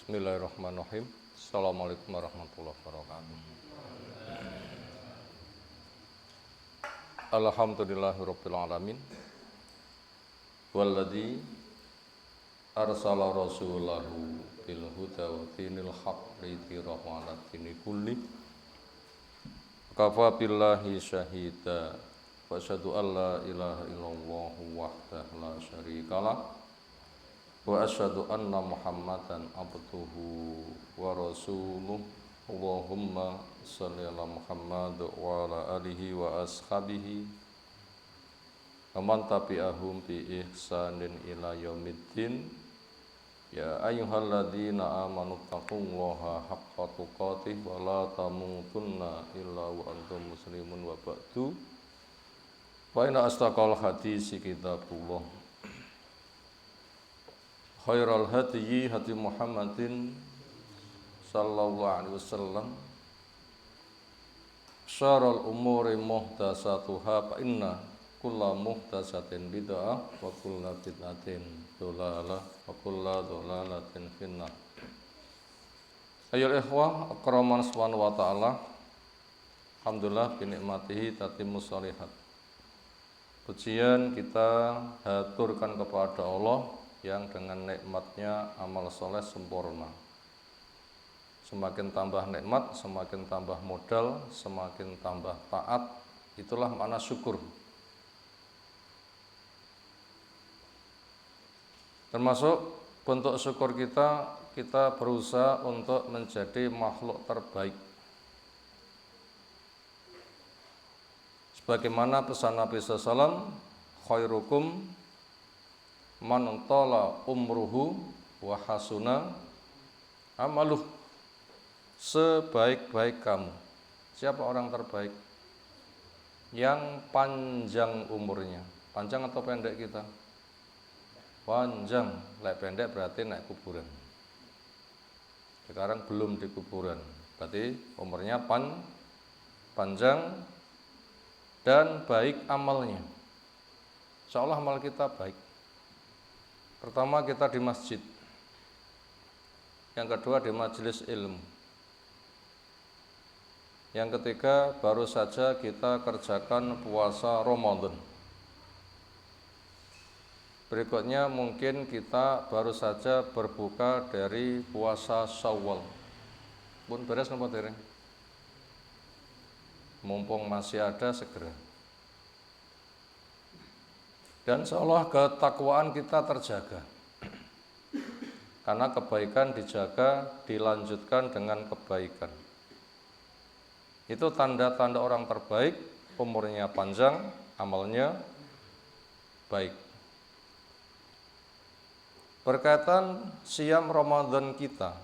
Bismillahirrahmanirrahim. Assalamualaikum warahmatullahi wabarakatuh. Alhamdulillahirabbil alamin. Walladzi arsala rasulahu bil huda wa dinil haqqi liyudhhirahu 'ala dini kulli. Kafa billahi syahida. Wa asyhadu an la ilaha illallah wahdahu la syarikalah. Wa asyhadu anna Muhammadan abduhu wa rasuluh. Allahumma shalli ala Muhammad wa ala alihi wa ashabihi wa man tabi'ahum bi ihsanin ila yaumiddin. Ya ayyuhalladzina amanu taqullaha haqqa tuqatih wa la tamutunna illa wa antum muslimun wa ba'du. Fa inna astaqal hadisi kitabullah. Khairal hadyi hadi Muhammadin sallallahu alaihi wasallam. Syarrul umuri muhdatsatuha fa inna kulla muhdatsatin bid'ah wa kulla bid'atin dhalalah wa kulla dhalalatin finnar. Ayyuhal ikhwah akraman subhanahu wa ta'ala. Alhamdulillah bi nikmatihi tatimmus shalihat. Pujian kita haturkan kepada Allah yang dengan nikmatnya amal soleh sempurna. Semakin tambah nikmat, semakin tambah modal, semakin tambah taat. Itulah makna syukur. Termasuk bentuk syukur kita berusaha untuk menjadi makhluk terbaik. Sebagaimana pesan Nabi SAW, khairukum man tala umruhu wa hasuna amaluh. Sebaik-baik kamu. Siapa orang terbaik? Yang panjang umurnya. Panjang atau pendek kita? Panjang. Lek pendek berarti naik kuburan. Sekarang belum di kuburan. Berarti umurnya panjang dan baik amalnya. Seolah amal kita baik. Pertama kita di masjid. Yang kedua di majelis ilmu. Yang ketiga baru saja kita kerjakan puasa Ramadan. Berikutnya mungkin kita baru saja berbuka dari puasa Syawal. Pun beres napa dereng? Mumpung masih ada segera. Dan seolah ketakwaan kita terjaga. Karena kebaikan dijaga, dilanjutkan dengan kebaikan. Itu tanda-tanda orang terbaik, umurnya panjang, amalnya baik. Berkaitan siam Ramadan kita,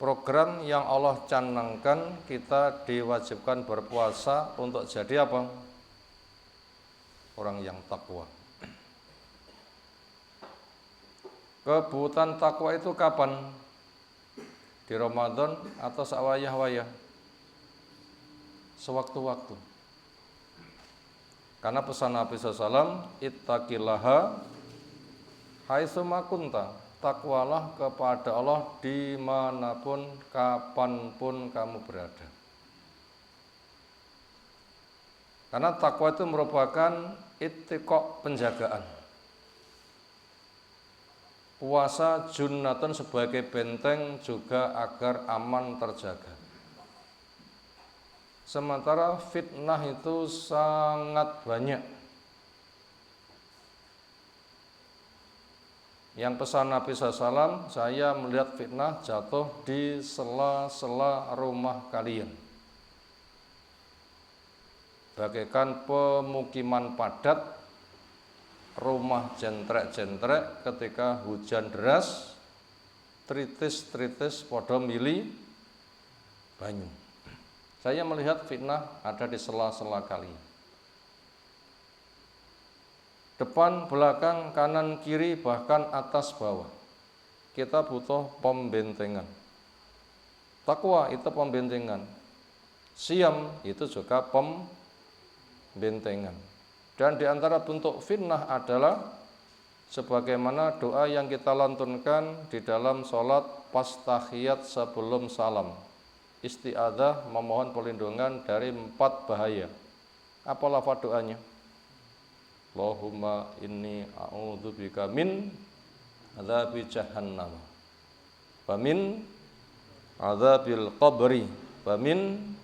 program yang Allah canangkan, kita diwajibkan berpuasa untuk jadi apa? Orang yang takwa. Kebutuhan takwa itu kapan? Di Ramadan atau sawayah-wayah? Sewaktu-waktu. Karena pesan Nabi SAW, ittaqillaha haitsu ma kunta. Takwalah kepada Allah dimanapun, kapanpun kamu berada. Karena takwa itu merupakan ittiqa, penjagaan. Puasa junnatun sebagai benteng juga agar aman terjaga. Sementara fitnah itu sangat banyak. Yang pesan Nabi SAW, saya melihat fitnah jatuh di sela-sela rumah kalian. Bagaikan pemukiman padat, rumah jentrek-jentrek ketika hujan deras, tritis-tritis podo mili banyu. Saya melihat fitnah ada di sela-sela kalian. Depan, belakang, kanan, kiri, bahkan atas bawah. Kita butuh pembentengan. Takwa itu pembentengan. Siam itu juga pembentengan. Dan di antara bentuk fitnah adalah sebagaimana doa yang kita lantunkan di dalam sholat pas tahiyat sebelum salam. Isti'adzah, memohon perlindungan dari 4 bahaya. Apa lafaz doanya? Allahumma inni a'udzubika min adzabi jahannam wa min adzabil qabri wa min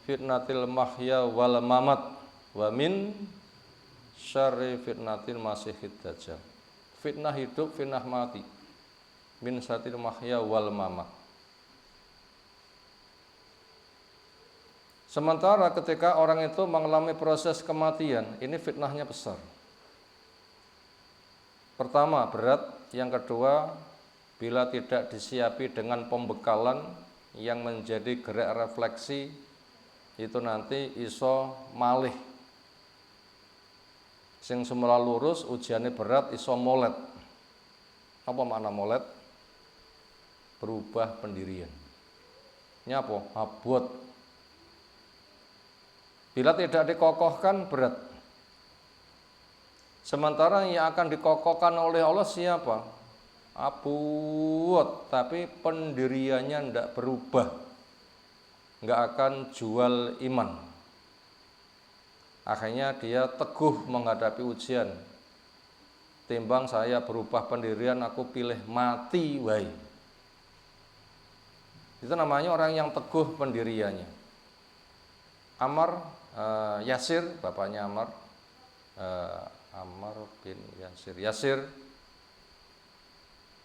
fitnatil mahya wal mamat wa min syarri fitnatil masihid dajjal. Fitnah hidup, fitnah mati. Min syarril mahya wal mamat. Sementara ketika orang itu mengalami proses kematian, ini fitnahnya besar. Pertama, berat. Yang kedua, bila tidak disiapi dengan pembekalan yang menjadi gerak refleksi, itu nanti iso malih. Sing semula lurus, ujiannya berat, iso molet. Apa makna molet? Berubah pendirian. Ini apa? Abot. Bila tidak dikokohkan berat. Sementara yang akan dikokohkan oleh Allah siapa? Abut, tapi pendiriannya tidak berubah. Nggak akan jual iman. Akhirnya dia teguh menghadapi ujian. Timbang saya berubah pendirian, aku pilih mati wae. Itu namanya orang yang teguh pendiriannya. Yasir, bapaknya Ammar bin Yasir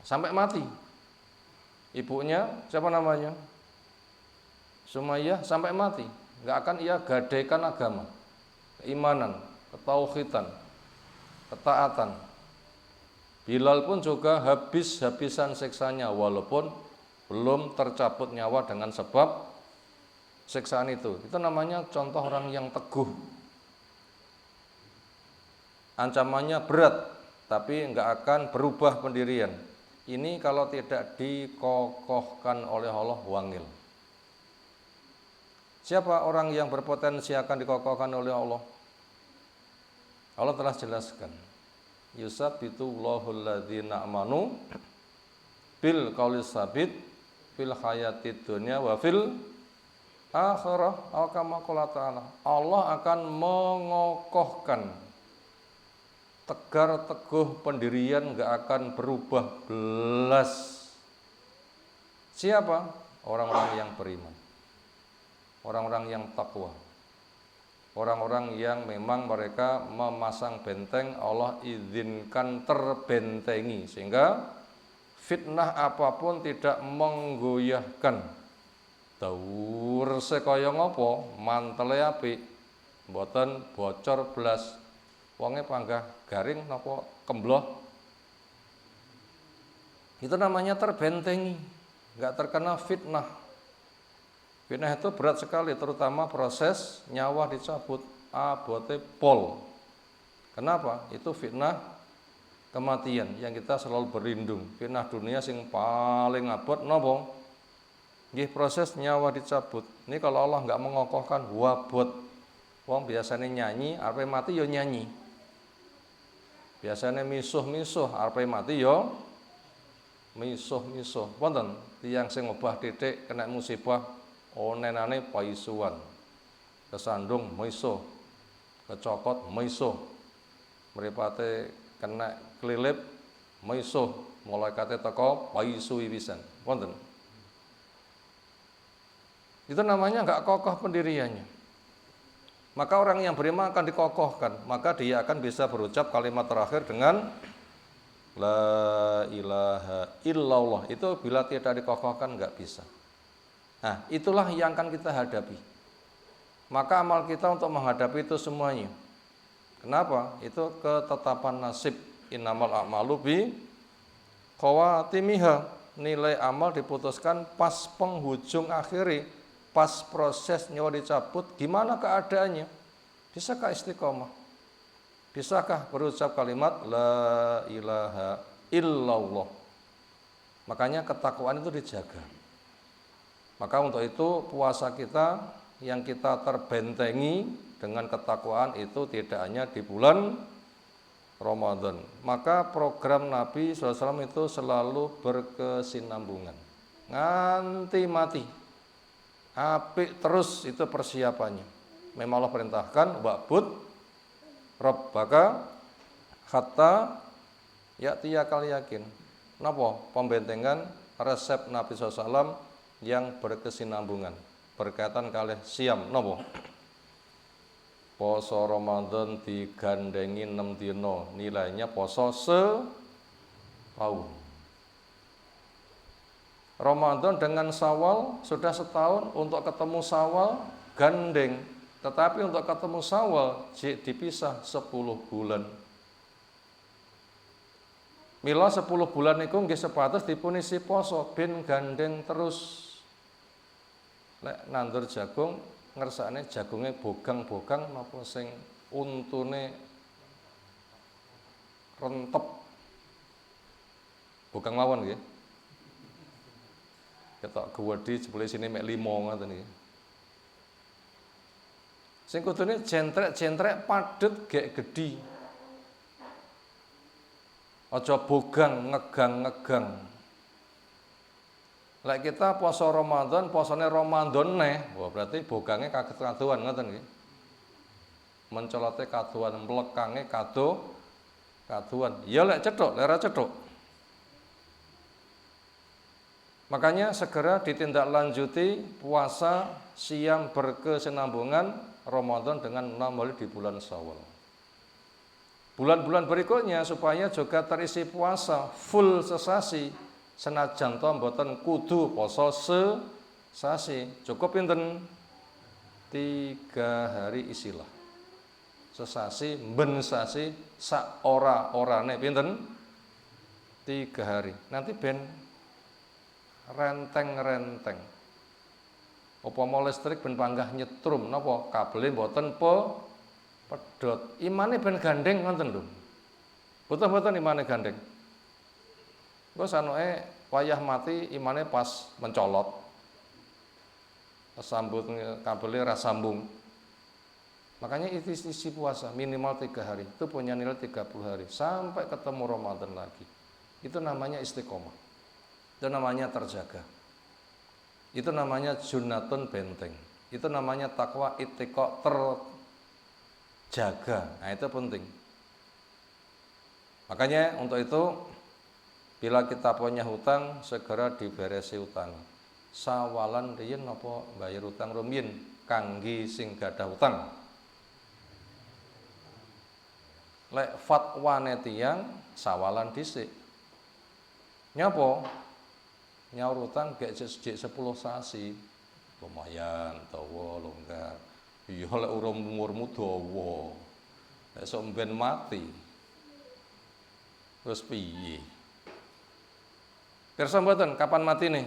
sampai mati. Ibunya siapa namanya? Sumayyah sampai mati. Nggak akan ia gadaikan agama, keimanan, ketauhidan, ketaatan. Bilal pun juga habis-habisan siksanya walaupun belum tercabut nyawa dengan sebab siksaan itu. Itu namanya contoh orang yang teguh. Ancamannya berat, tapi enggak akan berubah pendirian. Ini kalau tidak dikokohkan oleh Allah wangil. Siapa orang yang berpotensi akan dikokohkan oleh Allah? Allah telah jelaskan. Yusabbitu alladzina amanu bil qaulis sabit fil hayatid dunya wa fil akhirah kama qala ta'ala. Allah akan mengokohkan tegar teguh pendirian, enggak akan berubah belas. Siapa? Orang-orang yang beriman, orang-orang yang takwa, orang-orang yang memang mereka memasang benteng, Allah izinkan terbentengi sehingga fitnah apapun tidak menggoyahkan. Daur sekaya ngopo mantele apik mboten bocor blas, wonge panggah garing napa kembloh. Itu namanya terbentengi, enggak terkena fitnah. Fitnah itu berat sekali, terutama proses nyawa dicabut, abote pol. Kenapa? Itu fitnah kematian yang kita selalu berlindung. Fitnah dunia sing paling abot napa? Nggih proses nyawa dicabut. Ini kalau Allah nggak mengokohkan wabot. Wong biasanya nyanyi, arepe mati yo nyanyi. Biasanya misuh-misuh, arepe mati yo misuh-misuh. Wonten tiyang sing obah titik kena musibah, onenane paisuan. Kesandung misuh, kecokot misuh. Mripate kena kelilip misuh, malaikate teko paisui pisan. Wonten. Itu namanya enggak kokoh pendiriannya. Maka orang yang beriman akan dikokohkan, maka dia akan bisa berucap kalimat terakhir dengan la ilaha illallah. Itu bila tidak dikokohkan enggak bisa. Nah, itulah yang akan kita hadapi. Maka amal kita untuk menghadapi itu semuanya. Kenapa? Itu ketetapan nasib. Innamal a'malu bi khawatimiha. Nilai amal diputuskan pas penghujung akhiri. Pas proses nyawa dicabut, gimana keadaannya? Bisakah istiqomah? Bisakah berucap kalimat la ilaha illallah? Makanya ketakwaan itu dijaga. Maka untuk itu puasa kita yang kita terbentengi dengan ketakwaan itu tidak hanya di bulan Ramadan. Maka program Nabi SAW itu selalu berkesinambungan. Nganti mati. Apik terus itu persiapannya. Memang Allah perintahkan, wa'bud rabbaka hatta ya'tiyakal yakin. Napa? Pembentengan resep Nabi SAW yang berkesinambungan. Berkaitan kalih siam. Napa? Poso Ramadan digandengi 6 dina, nilainya poso setahun. Ramadan dengan Syawal sudah setahun, untuk ketemu Syawal gandeng. Tetapi untuk ketemu Syawal dipisah 10 bulan. Mila 10 bulan niku nggih sepatus dipunisi poso ben gandeng terus. Nek nandur jagung ngersakne jagunge bogang-bogang napa sing untune rentep. Bogang mawon nggih. Ketok gewedi jebule sini mek 5 ngoten iki. Sing kudune jentrek-jentrek padhet gek gedhi. Aja bogang ngegang-ngegang. Lek kita poso Ramadan, posone Ramadan neh, wah berarti bogange kaget kadoan ngoten nggih. Mencolote kadoan, mlekange kadoan. Ya lek cethuk, lek ora cethuk. Makanya segera ditindaklanjuti puasa siam berkesinambungan Ramadan dengan menambah di bulan Syawal. Bulan-bulan berikutnya supaya juga terisi puasa full sesasi, senajan to mboten kudu poso sesasi. Cukup pinten? 3 hari isilah. Sesasi ben sasi sak ora-orane pinten? 3 hari. Nanti ben renteng-renteng. Upama listrik ben panggah nyetrum napa kabele mboten pedhot. Imane ben gandeng ngoten lho. Boten-boten imane gandeng. Engko sanuke wayah mati imane pas mencolot. Sambut kabele ra sambung. Makanya isi puasa minimal 3 hari. Itu punya nilai 30 hari sampai ketemu Ramadan lagi. Itu namanya istiqomah. Itu namanya terjaga. Itu namanya junnatun benteng. Itu namanya takwa ittiqa jaga, nah itu penting. Makanya untuk itu bila kita punya hutang segera diberesi hutang. Sawalan riyen napa bayar hutang rumiyin kangge sing gadah hutang. Lek fatwane tiyang sawalan dhisik. Nyapa? Nyaur hutang gek 10 sasi. Lumayan dawa longgar. Iya lek umurmu dawa. Lek sok ben mati. Terus piye? Pirsa mboten kapan matine?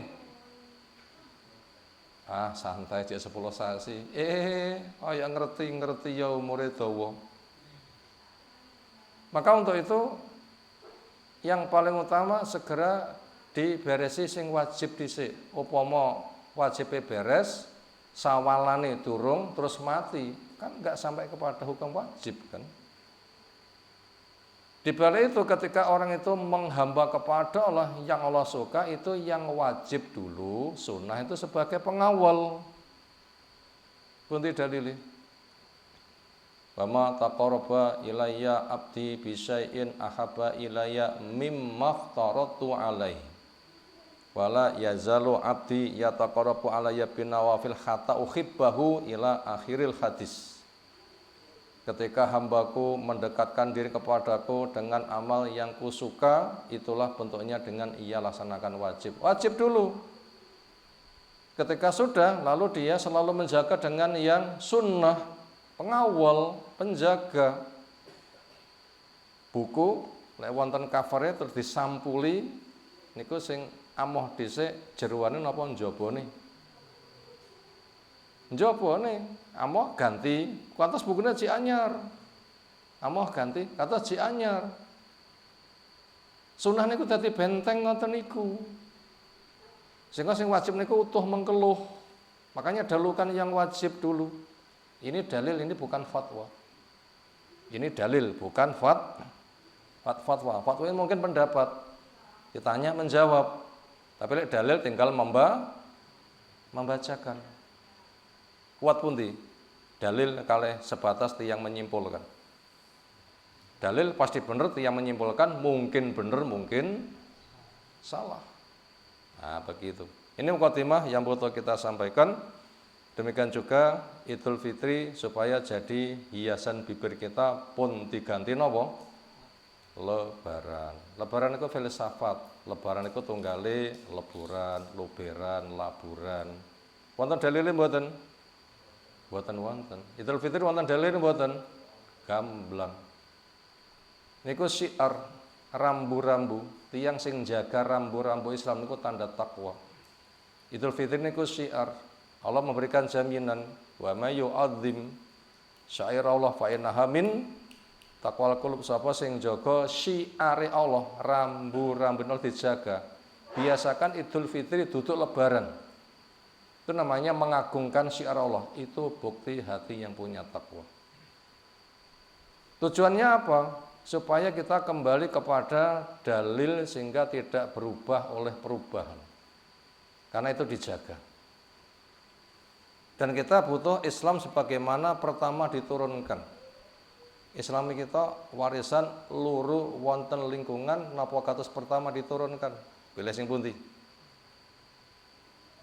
Ah, santai cek 10 sasi. Kaya ngerti ya umure dawa. Maka untuk itu yang paling utama segera diberesi sing wajib dhisik. Upama wajibe beres sawalane durung terus mati, kan enggak sampai kepada hukum wajib kan. Di balik itu ketika orang itu menghamba kepada Allah, yang Allah suka itu yang wajib dulu, sunnah itu sebagai pengawal. Bunti dalili. Wa taqarraba ilayya abdi bi syai'in ahabba ilayya mimma aftaratu alaihi. Wala yazalu abdi yataqarrabu alayya binawafil hatta uhibbahu ila akhiril hadis. Ketika hambaku mendekatkan diri kepadaku dengan amal yang kusuka, itulah bentuknya dengan ia laksanakan wajib. Wajib dulu. Ketika sudah, lalu dia selalu menjaga dengan yang sunnah, pengawal, penjaga. Buku lek wonten cover-e terus disampuli niku sing amoh dhisik jeroane napa njabane. Njabane amoh ganti, kuantos bukune cik anyar. Amoh ganti, kados cik anyar. Sunah niku dadi benteng ngoten niku. Sehingga sing wajib niku utuh mengkeluh. Makanya dahulukan yang wajib dulu. Ini dalil, ini bukan fatwa. Ini dalil, bukan fatwa. Fatwa ini mungkin pendapat. Ditanya menjawab. Tapi lek dalil tinggal membacakan. Kuat pundi? Dalil kalih sebatas tiyang menyimpulkan. Dalil pasti benar, tiyang menyimpulkan mungkin benar, mungkin salah. Nah, begitu. Ini mukadimah yang perlu kita sampaikan. Demikian juga Idul Fitri supaya jadi hiasan bibir kita pun diganti napa? Lebaran. Lebaran itu filsafat. Lebaran itu tunggale leburan, luberan, laburan. Wonten dalile mboten? Mboten wonten. Idul Fitri wonten dalile mboten? Gamblang. Niku syiar rambu-rambu. Tiyang sing jaga rambu-rambu Islam niku tanda takwa. Idul Fitri niku syiar. Allah memberikan jaminan wa may yu'azzim syairallah fa innaha min taqwal qulub. Sapa sing jaga syiare Allah, rambu-rambu Allah dijaga. Biasakan Idul Fitri duduk lebaran. Itu namanya mengagungkan syiar Allah. Itu bukti hati yang punya takwa. Tujuannya apa? Supaya kita kembali kepada dalil sehingga tidak berubah oleh perubahan. Karena itu dijaga. Dan kita butuh Islam sebagaimana pertama diturunkan. Islam kita warisan luruh wonten lingkungan napa kados pertama diturunkan. Pilih sing pundi?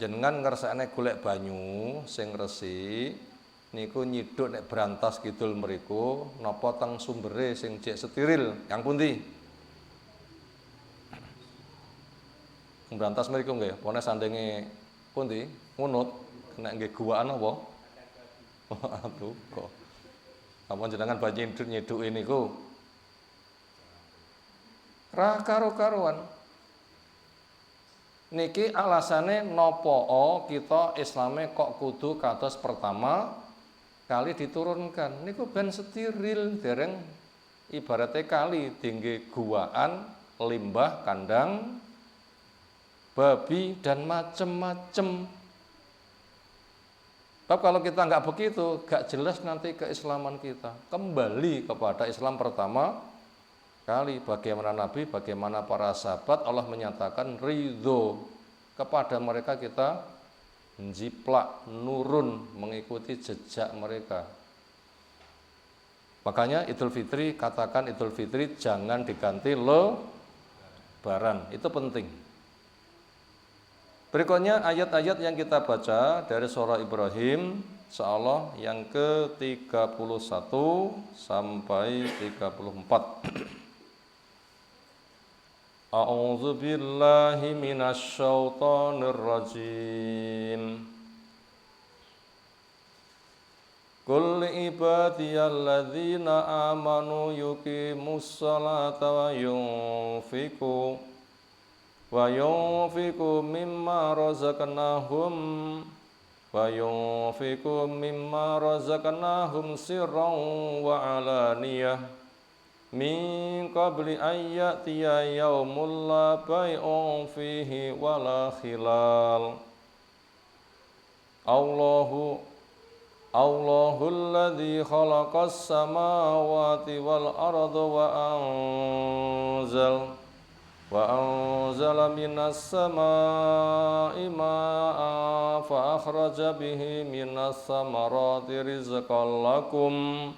Jenengan ngersakne golek banyu sing resik niku nyiduk nek Brantas Kidul mriku napa teng sumbere sing jek steril yang pundi? Brantas mriku nggih, pone sandenge pundi? Ngunut. Nek nggih guwaan apa? Aduh kok. Apa jenengan banyu nyiduk niku? Ra karo-karuan. Niki alasane napa kita Islame kok kudu kados pertama kali diturunkan. Niku ben steril dereng ibaratnya kali tinggi guwaan, limbah, kandang babi dan macem-macem. Tapi kalau kita nggak begitu, nggak jelas nanti keislaman kita. Kembali kepada Islam pertama kali. Bagaimana Nabi, bagaimana para sahabat, Allah menyatakan ridho kepada mereka kita jiplak, nurun, mengikuti jejak mereka. Makanya Idul Fitri, katakan Idul Fitri jangan diganti lebaran. Itu penting. Berikutnya ayat-ayat yang kita baca dari surah Ibrahim, insyaallah yang ke-31 sampai 34. A'udzu billahi minasy syaithanir rajim. Qul ibadiyalladzina amanu yuqimus salata wa yunfiqu mimma razaqnahum sirran wa alaniyah min qabli an ya'tiya yaumul la bai'un fihi wala khilal. Allahul ladzi khalaqas samawati wal arda wa anzala minas samaa'i maa'an fa akhraja bihi minas samarati rizqan lakum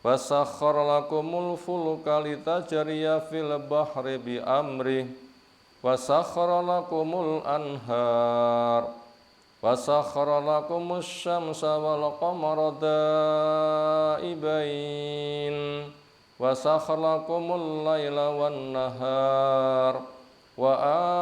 wa sakhkhara lakumul fulka litajriya fil bahri bi amrihi wa sakhkhara lakumul anhar wa sakhkhara lakumus syamsa wal qamara da'ibain wa sakhkhara lakumul laila wan nahar wa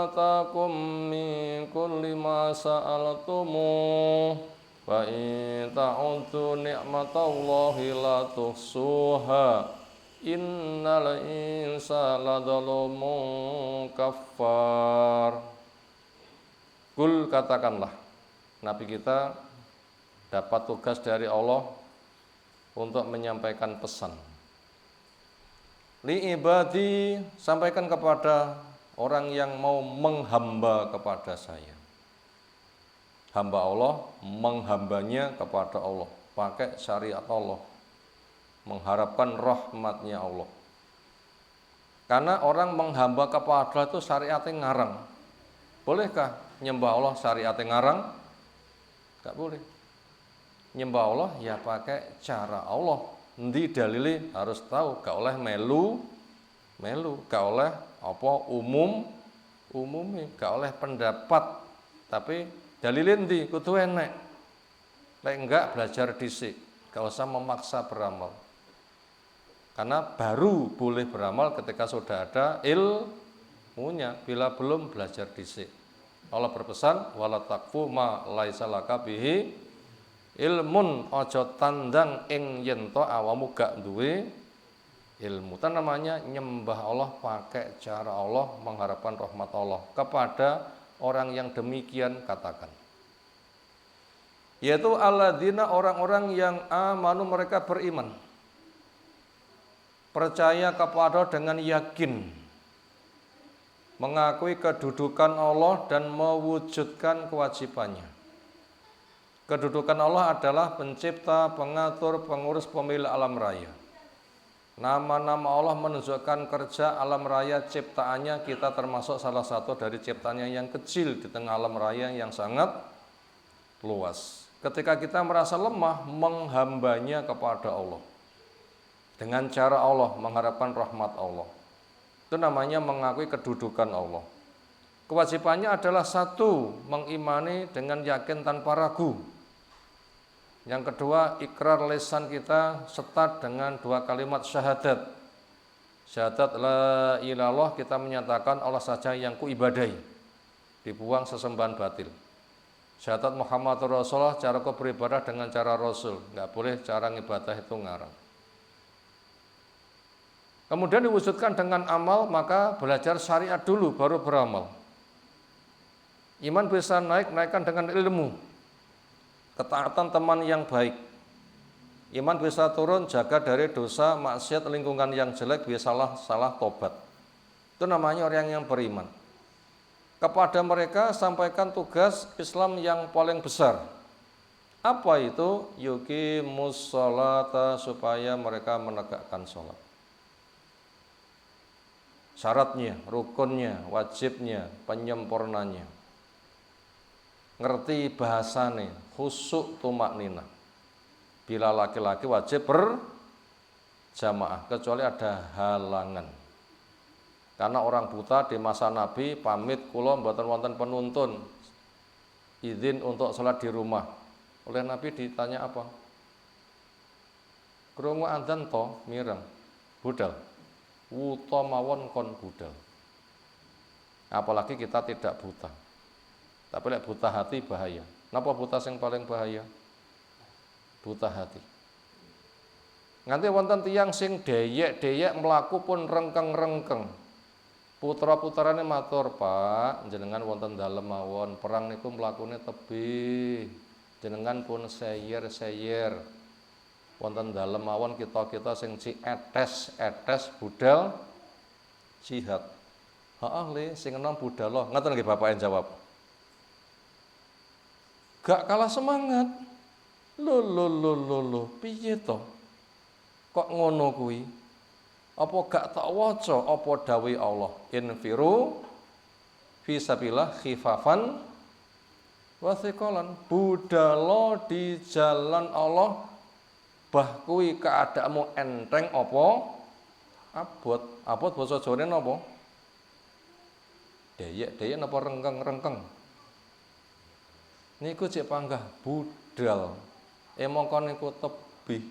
ataakum min kulli ma sa'altumuh wa in ta'uddu ni'matallahi la tuhsuha innal insana ladzalumun kafar. Kul, katakanlah, Nabi kita dapat tugas dari Allah untuk menyampaikan pesan. Li ibadi, sampaikan kepada orang yang mau menghamba kepada saya. Hamba Allah, menghambanya kepada Allah, pakai syariat Allah, mengharapkan rahmatnya Allah. Karena orang menghamba kepada Allah itu syariatnya ngarang. Bolehkah nyembah Allah syariatnya ngarang? Enggak boleh. Nyembah Allah ya pakai cara Allah. Endi dalile harus tahu, gak oleh melu, gak oleh apa umumnya, gak oleh pendapat. Tapi dalile endi kudu enek. Lek enggak belajar dhisik, gak usah memaksa beramal. Karena baru boleh beramal ketika sudah ada ilmunya. Bila belum belajar dhisik. Allah berpesan wala taqfu ma laisa laka bihi ilmun, aja tandang ing yen to awamu gak duwe ilmu. Itu namanya nyembah Allah pakai cara Allah, mengharapkan rahmat Allah. Kepada orang yang demikian katakan, yaitu alladzina, orang-orang yang amanu, mereka beriman, percaya kepada dengan yakin, mengakui kedudukan Allah dan mewujudkan kewajibannya. Kedudukan Allah adalah pencipta, pengatur, pengurus, pemilik alam raya. Nama-nama Allah menunjukkan kerja alam raya ciptaannya. Kita termasuk salah satu dari ciptaannya yang kecil di tengah alam raya yang sangat luas. Ketika kita merasa lemah, menghambanya kepada Allah dengan cara Allah, mengharapkan rahmat Allah. Itu namanya mengakui kedudukan Allah. Kewajibannya adalah satu, mengimani dengan yakin tanpa ragu. Yang kedua, ikrar lisan kita setat dengan dua kalimat syahadat. Syahadat la ilaha illallah, kita menyatakan Allah saja yang kuibadahi, dibuang sesembahan batil. Syahadat Muhammadur Rasulullah, cara kau beribadah dengan cara Rasul, nggak boleh cara ngibadah itu ngarang. Kemudian diwujudkan dengan amal, maka belajar syariat dulu baru beramal. Iman bisa naikkan dengan ilmu, ketaatan teman yang baik. Iman bisa turun, jaga dari dosa, maksiat, lingkungan yang jelek, biasalah salah tobat. Itu namanya orang yang beriman. Kepada mereka sampaikan tugas Islam yang paling besar. Apa itu? Yuqimus sholata, supaya mereka menegakkan sholat. Syaratnya, rukunnya, wajibnya, penyempurnanya. Ngerti bahasane, khusyuk tumaknina. Bila laki-laki wajib berjamaah, kecuali ada halangan. Karena orang buta di masa Nabi pamit kula mboten wonten penuntun, izin untuk sholat di rumah. Oleh Nabi ditanya apa? Krungu adzan to mireng, budal. Wuta mawon kon budal. Apalagi kita tidak buta. Tapi lek buta hati bahaya. Napa buta sing paling bahaya? Buta hati. Nganti wonten tiyang sing deyek-deyek mlaku pun rengkeng-rengkeng. Putra-putrane matur, "Pak, jenengan wonten dalem mawon, perang niku mlakune tebih. Jenengan pun seyer-seyer. Wonten dalem mawon kita sing etes budal jihad." Heeh le, sing enom budal loh. Ngoten nggih Bapak yang jawab. Gak kalah semangat. Loh, piye to? Kok ngono kuwi? Apa gak tak waca apa dawuh Allah? Infiru fi sabilillah khifafan wa thiqalan. Budal di jalan Allah, bah kuwi keadaanmu enteng apa abot. Abot basa Jawane napa? Deyek napa rengkeng. Niku cek panggah budal. Mongko niku tebih.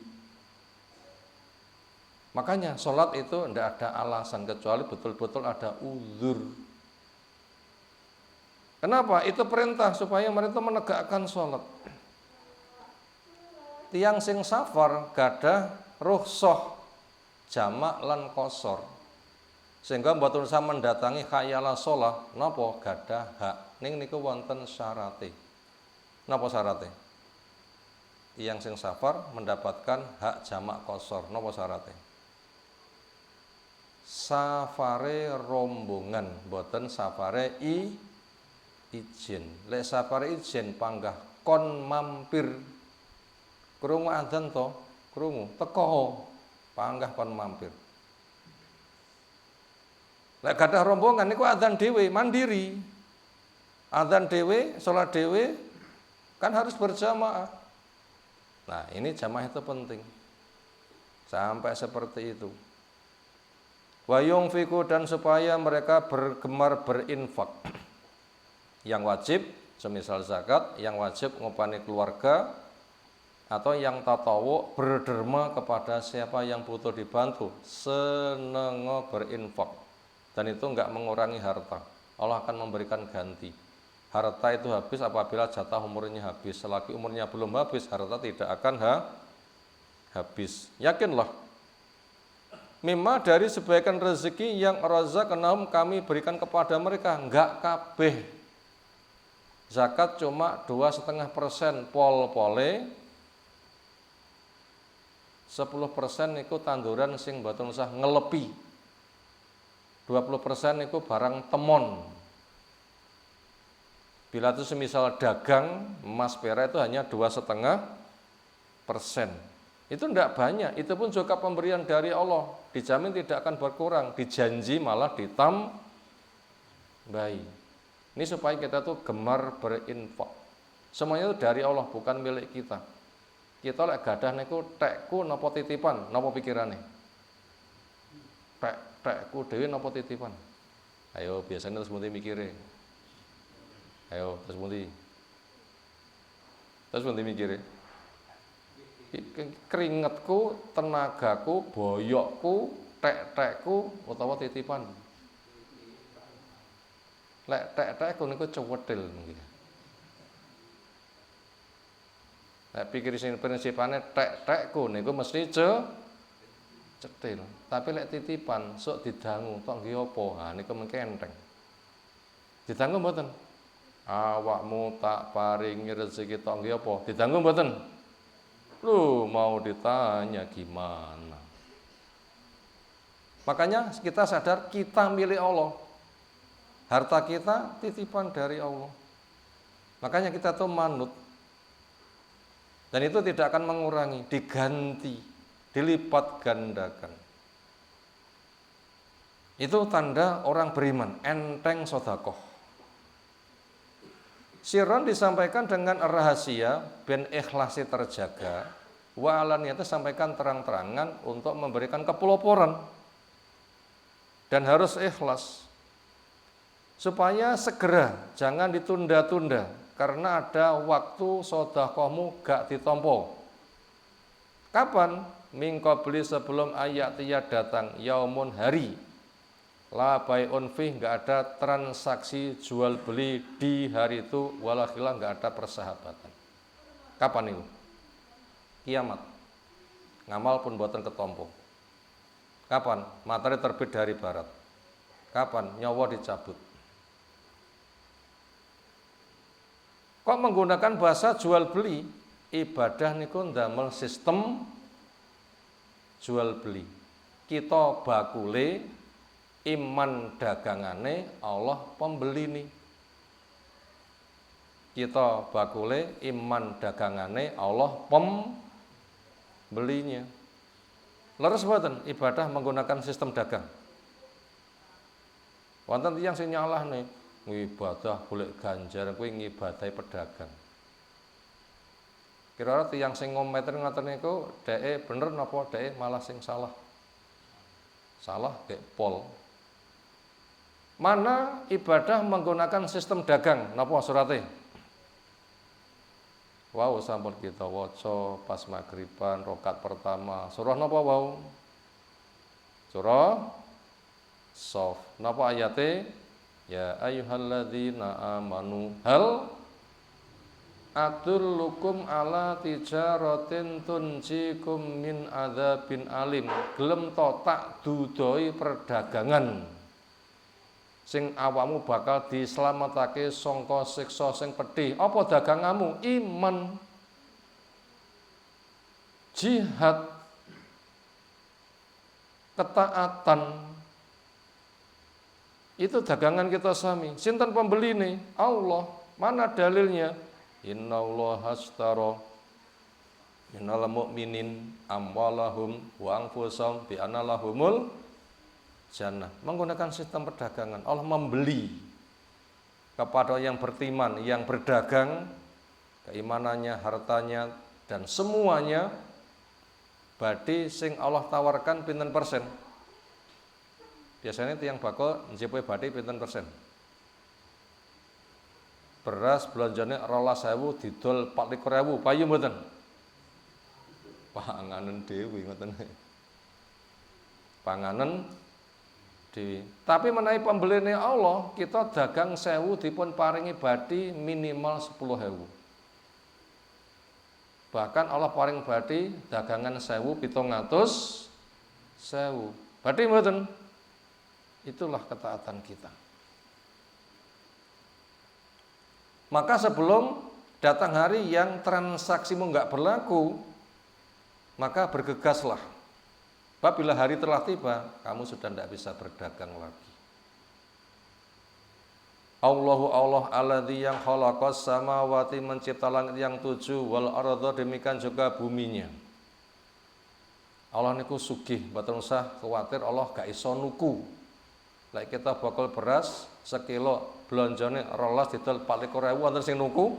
Makanya sholat itu ndak ada alasan kecuali betul-betul ada uzur. Kenapa? Itu perintah supaya mereka menegakkan sholat. Tiang sing safar gadah rukhsah jamak lan qasar. Sehingga mboten usah mendatangi khayala shalah, napa gadah hak. Ning niku wonten syarate. Napa syarate? Tiang sing safar mendapatkan hak jamak qasar. Napa syarate? Safare rombongan, mboten safare izin. Lek safare izin panggah kon mampir. Krungu adzan to, krungu teko panggah kon mampir. Lek gadah rombongan niku adzan dhewe mandiri. Adzan dhewe, salat dhewe kan harus berjamaah. Nah, ini jamaah itu penting. Sampai seperti itu. Wa yunfiqu, dan supaya mereka bergemar berinfak. Yang wajib semisal zakat, yang wajib ngopani keluarga, atau yang tatawu berderma kepada siapa yang butuh dibantu, senengo berinfak. Dan itu enggak mengurangi harta. Allah akan memberikan ganti. Harta itu habis apabila jatah umurnya habis. Selagi umurnya belum habis, harta tidak akan habis. Yakinlah. Mimma, dari sebagian rezeki yang razaqnahum, kami berikan kepada mereka. Enggak kabeh. Zakat cuma 2,5% pol-pole. 10% itu tanduran sing mboten usah ngelepi. 20% itu barang temon. Bila itu semisal dagang emas perak itu hanya 2,5%. Itu tidak banyak, itu pun juga pemberian dari Allah. Dijamin tidak akan berkurang, dijanji malah ditambahi. Ini supaya kita tuh gemar berinfak. Semuanya itu dari Allah, bukan milik kita. Kita lek gadah niku tekku napa titipan, napa pikirane? Tekku dhewe napa titipan? Ayo biasanya terus mesti mikire. Ayo terus mesti mikire. Keringetku, tenagaku, boyokku, tekku utawa titipan. Lek tekku niku cewedhil nggih. Lek pikir sing prinsipane tekku niku mesti cetil. Tapi lek titipan sok didangu tok nggih apa? Ha niku mengke enteng. Didangu mboten? Awakmu tak paringi rezeki tok nggih apa? Didangu mboten? Lu mau ditanya gimana? Makanya kita sadar kita milik Allah. Harta kita titipan dari Allah. Makanya kita tuh manut. Dan itu tidak akan mengurangi, diganti, dilipat gandakan. Itu tanda orang beriman, enteng sedekah. Sirron disampaikan dengan rahasia, ben ikhlasi terjaga. Wa alaniyah itu sampaikan terang-terangan untuk memberikan kepeloporan. Dan harus ikhlas. Supaya segera, jangan ditunda-tunda. Karena ada waktu sedekahmu gak ditompo. Kapan? Mingko beli sebelum ayat tiya datang, yaumun hari. La bai'un fih, enggak ada transaksi jual beli di hari itu, wala khilaf, enggak ada persahabatan. Kapan itu? Kiamat. Ngamal pun buatan ketompo. Kapan? Matahari terbit dari barat. Kapan? Nyawa dicabut. Kok menggunakan bahasa jual beli? Ibadah niku ndamel sistem jual beli. Kita bakule, iman dagangane, Allah pembeli nih. Kita bakule, iman dagangane, Allah pembelinya. Leres mboten ibadah menggunakan sistem dagang. Wonten tiyang sing nyalahne, ibadah golek ganjaran kuwi ngibadahi pedagang. Kira-kira tiyang sing ngometer ngoten niku dheke bener napa dheke malah sing salah? Salah kayak pol. Mana ibadah menggunakan sistem dagang? Napa surate? Wow, sampun kita waca pas maghriban rakaat pertama. Surah napa wau? Surah Shaf. Napa ayate? Ya ayyuhalladzina amanu hal adullukum ala tijaratin tunjikum min adzabin alim. Gelem to tak dudoi perdagangan sing awakmu bakal dislametake sangka siksa sing pedih. Apa daganganmu? Iman, jihad, ketaatan. Itu dagangan kita sami. Sinten pembeline? Allah. Mana dalilnya? Innallaha ashtara minal mu'minin amwalahum wa anfusahum bi anna lahumul jannah. Menggunakan sistem perdagangan. Allah membeli kepada yang beriman, yang berdagang, keimanannya, hartanya, dan semuanya. Badhe sing Allah tawarkan pinten persen? Biasanya tiang bako njepoe badhe pinten persen? Beras belanjane 12.000 didol 24.000, payu mboten? Panganen dhewe ngoten. Panganen dhewe. Tapi menawi pembelene Allah, kita dagang 1.000 dipun paringi badhe minimal 10.000. Bahkan Allah paring badhe dagangan 1.000 700.000. Badhe mboten? Itulah ketaatan kita. Maka sebelum datang hari yang transaksimu enggak berlaku, maka bergegaslah. Apabila hari telah tiba, kamu sudah tidak bisa berdagang lagi. Allahu Allah alladzi yang khalaqas samawati, mencipta langit yang 7, wal ardha, demikian juga buminya. Allah niku sugih, mboten usah kuwatir Allah gak iso nuku. Lek kita bakal beras sekilo belanjane 12 didol 24.000 wonten sing nuku?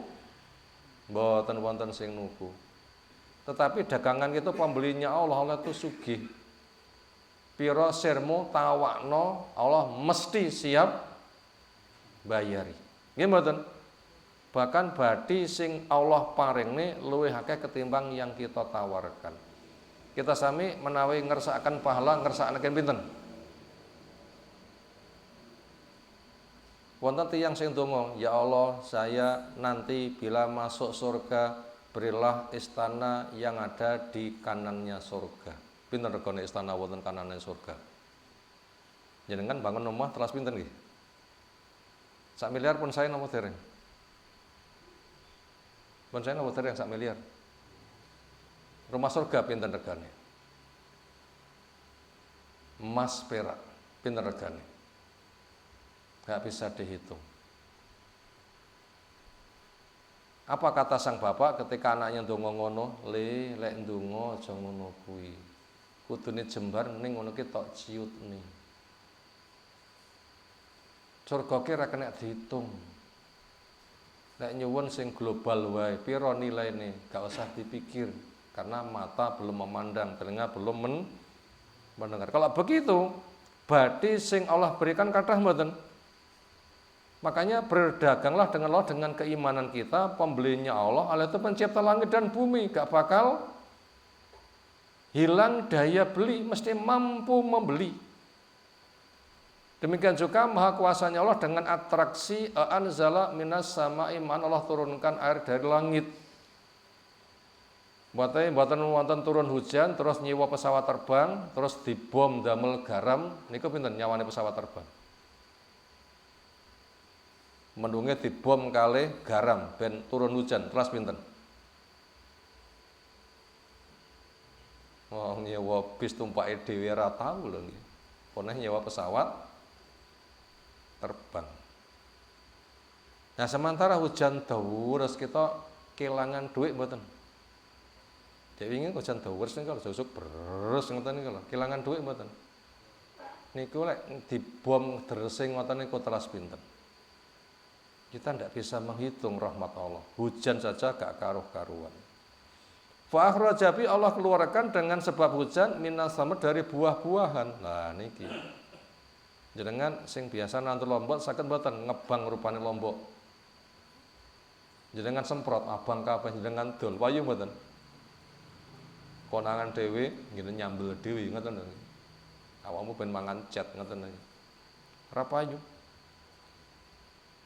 Mboten wonten sing nuku. Tetapi dagangan kita pembelinya Allah, Allah itu sugih. Piro sirmu tawakno, Allah mesti siap bayari. Nggih mboten? Bahkan badhe sing Allah paringne luwih akeh ketimbang yang kita tawarkan. Kita sami menawi ngersakaken pahala ngersakaken pinten? Wonten tiyang sing donga, ya Allah, saya nanti bila masuk surga berilah istana yang ada di kanannya surga. Pinten regane istana wonten kanannya surga? Jenengan bangun omah telas pinten nggih? 1 miliar pun saya napa dereng? Pun saya napa dereng 1 miliar? Rumah surga pinten regane? Emas perak pinten regane? Gak bisa dihitung. Apa kata sang bapak ketika anaknya ndonga ngono? Lek ndonga aja ngono kuwi. Kudune jembar ning ngono ki tok ciutne. Surga ki ra kena dihitung. Nek nyuwun sing global wae, pira nilaine? Gak usah dipikir karena mata belum memandang, telinga belum mendengar. Kalau begitu, badhe sing Allah berikan kathah mboten? Makanya berdaganglah dengan Allah dengan keimanan kita, pembelinya Allah, Allah itu pencipta langit dan bumi, gak bakal hilang daya beli, mesti mampu membeli. Demikian juga maha kuasanya Allah dengan atraksi anzala minas sama'i man, Allah turunkan air dari langit. Mboten wonten turun hujan terus nyewa pesawat terbang, terus dibom damel garam, niku pinten nyawane pesawat terbang? Mendunge dibom kalih garam ben turun hujan terus pinten? Wong nyewa bis tumpake dhewe ra tau lho nggih. Poneh nyewa pesawat terbang. Nah, sementara hujan dawa terus kita kelangan duit mboten? Dek wingi hujan dawa terus niku jusuk beres ngoten niku lho, kelangan duit mboten? Niku lek dibom dresing ngoten niku terus pinten? Kita tidak bisa menghitung rahmat Allah. Hujan saja gak karuh-karuan. Fa akhraja bi, Allah keluarkan dengan sebab hujan minas samad, dari buah-buahan. Nah niki. Jenengan sing biasa nandur lombok saged mboten ngebang rupane lombok. Jenengan semprot abang kabeh jenengan dol wayu mboten? Konangan dhewe ngene nyambel dhewe ngoten lho. Awakmu ben mangan cat ngoten lho. Ora payu.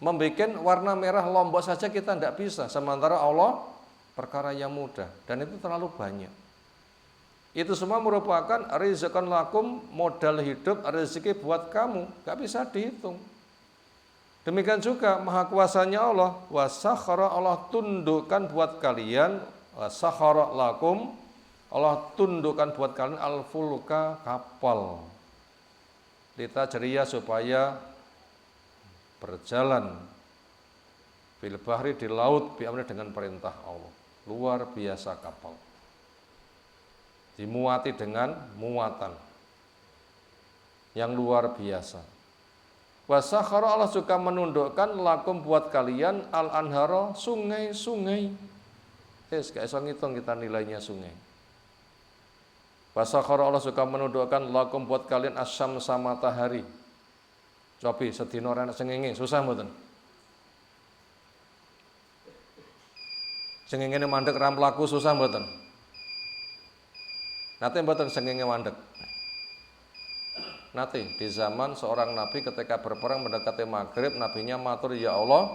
Membikin warna merah lombok saja kita tidak bisa, sementara Allah perkara yang mudah, dan itu terlalu banyak. Itu semua merupakan rizqan lakum, modal hidup, rezeki buat kamu, gak bisa dihitung. Demikian juga maha kuasanya Allah, wasakhara, Allah tundukkan buat kalian, wasakhara lakum, Allah tundukkan buat kalian al-fulka, kapal. Litajriya, supaya berjalan fil bahri, di laut, bi'amri, dengan perintah Allah. Luar biasa kapal. Dimuati dengan muatan. yang luar biasa. Wasakhara Allah juga menundukkan lakum buat kalian al-anhara sungai-sungai. Gak iso ngitung kita nilainya sungai. Wasakhara Allah juga menundukkan lakum buat kalian asyamsa matahari. Cobi sedina ora sengenge susah mboten. Sengengene mandek ram laku susah mboten. Nate mboten sengenge mandek. Nate di zaman seorang nabi ketika berperang mendekati maghrib, nabinya matur, ya Allah,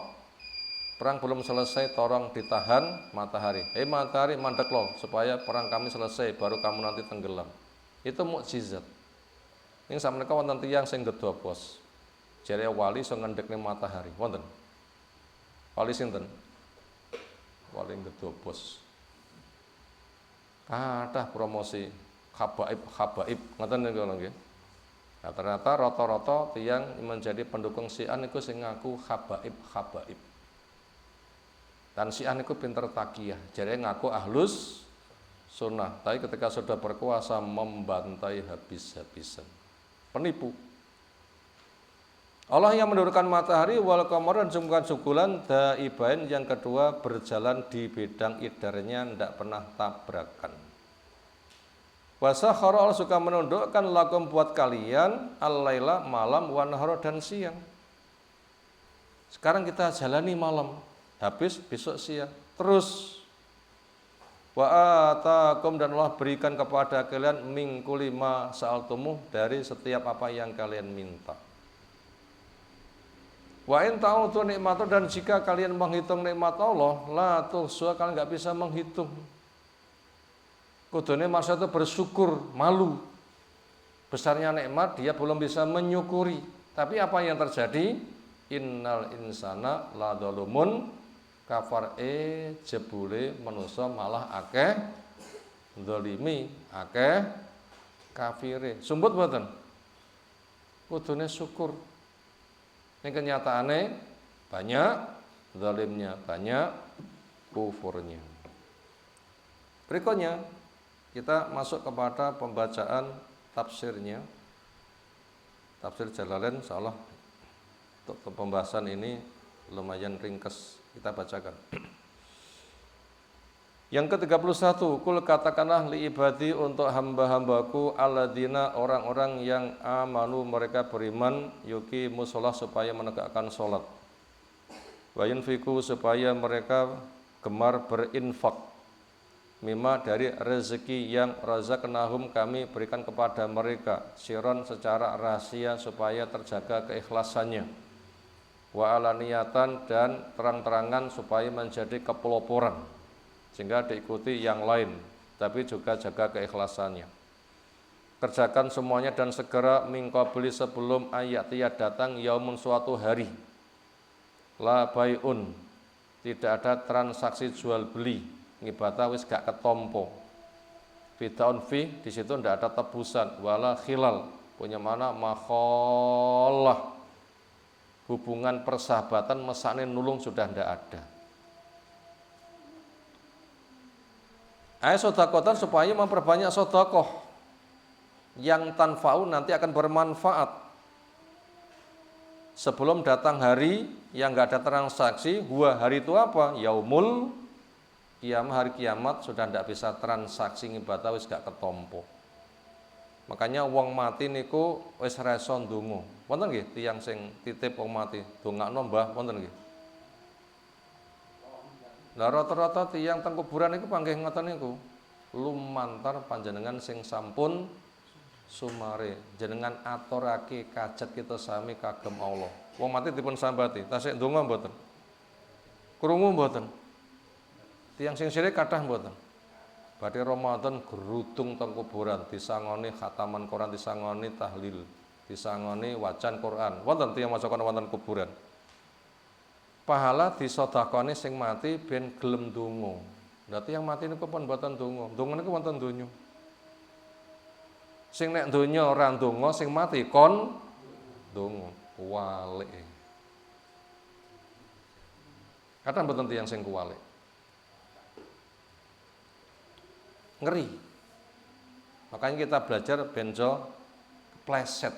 perang belum selesai, tolong ditahan matahari. Matahari mandek loh, supaya perang kami selesai, baru kamu nanti tenggelam. Itu mukjizat. Ini sama mereka wonten tiyang sing gedobos. Jare wali iso ngendhekne matahari. Wonten. Wali sinten? Wali gedobos. Kathah promosi habaib ngoten niku nggih. Nah, ternyata rata-rata tiyang menjadi pendukung Syiah niku sing ngaku habaib. Dan Syiah niku pinter takiyah, jadi ngaku ahlus sunnah. Tapi ketika sudah berkuasa membantai habis-habisan. Penipu. Allah yang menurunkan matahari wal qamar dan jumkan bulan daibain, yang kedua berjalan di bidang idarnya, tidak pernah tabrakan. Wasakhara Allah suka menundukkan lakum buat kalian al-laila malam wa nahara dan siang. Sekarang kita jalani malam, habis besok siang, terus wa atakum, dan Allah berikan kepada kalian min kulli ma sa'altumuh, dari setiap apa yang kalian minta. Wa in ta'udu nikmatu, dan jika kalian menghitung nikmat Allah, la tuhsuha, kalian enggak bisa menghitung. Kudune manusia itu bersyukur, malu besarnya nikmat, dia belum bisa menyukuri. Tapi apa yang terjadi? Innal insana la dzalumun kafar, jebule manusia malah akeh dzalimi, akeh kafire. Sumput mboten? Kudune syukur. Ini kenyataannya banyak zalimnya, banyak kufurnya. Berikutnya kita masuk kepada pembacaan tafsirnya. Tafsir Jalalain, insyaallah untuk pembahasan ini lumayan ringkas, kita bacakan. Yang ke-31, kul katakanlah li ibadi, untuk hamba-hambaku, alladzina, orang-orang yang amanu, mereka beriman, yuki musolah, supaya menegakkan sholat, wa yunfiku, supaya mereka gemar berinfak, mimma, dari rezeki yang razaqnahum, kami berikan kepada mereka, siron, secara rahasia, supaya terjaga keikhlasannya, wa alaniyatan, dan terang-terangan, supaya menjadi kepeloporan, sehingga diikuti yang lain, tapi juga jaga keikhlasannya. Kerjakan semuanya dan segera mingkobli, sebelum ayat datang, yaumun, suatu hari, la bai'un, tidak ada transaksi jual beli, ngibata wis gak ketompo, bidaun fi, di situ tidak ada tebusan, wala khilal, punya mana makhallah, hubungan persahabatan mesane nulung sudah tidak ada. Ayat sodakotan, supaya memperbanyak sodakoh yang tanfa'u, nanti akan bermanfaat. Sebelum datang hari yang nggak ada transaksi, hari itu apa? Yaumul kiamat, hari kiamat, sudah tidak bisa transaksi ibadah, wis gak ketompo. Makanya wong mati niku wis reso ndonga. Wonten nggih tiyang sing titip wong mati, dongakno Mbah, wonten nggih? Lah rata-rata tiyang teng kuburan niku panggih ngoten niku. Lumantar panjenengan sing sampun sumare, jenengan aturake kajat kita sami kagem Allah. Wong mati dipun sambati, tasik ndonga mboten? Krungu mboten? Tiyang sing sirik kathah mboten? Badhe Ramadan gerudung teng kuburan, disangoni khataman Quran, disangoni tahlil, disangoni wacan Quran. Wonten tiyang maca Quran wonten kuburan. Pahala disodakoni sing mati ben gelem donga. Berarti yang mati niku pun mboten donga. Donga niku wonten donya. Sing nek donya ora donga, sing mati kon donga. Walik. Kadang mboten tiyang sing kuwalik. Ngeri. Makanya kita belajar benjo kepleset.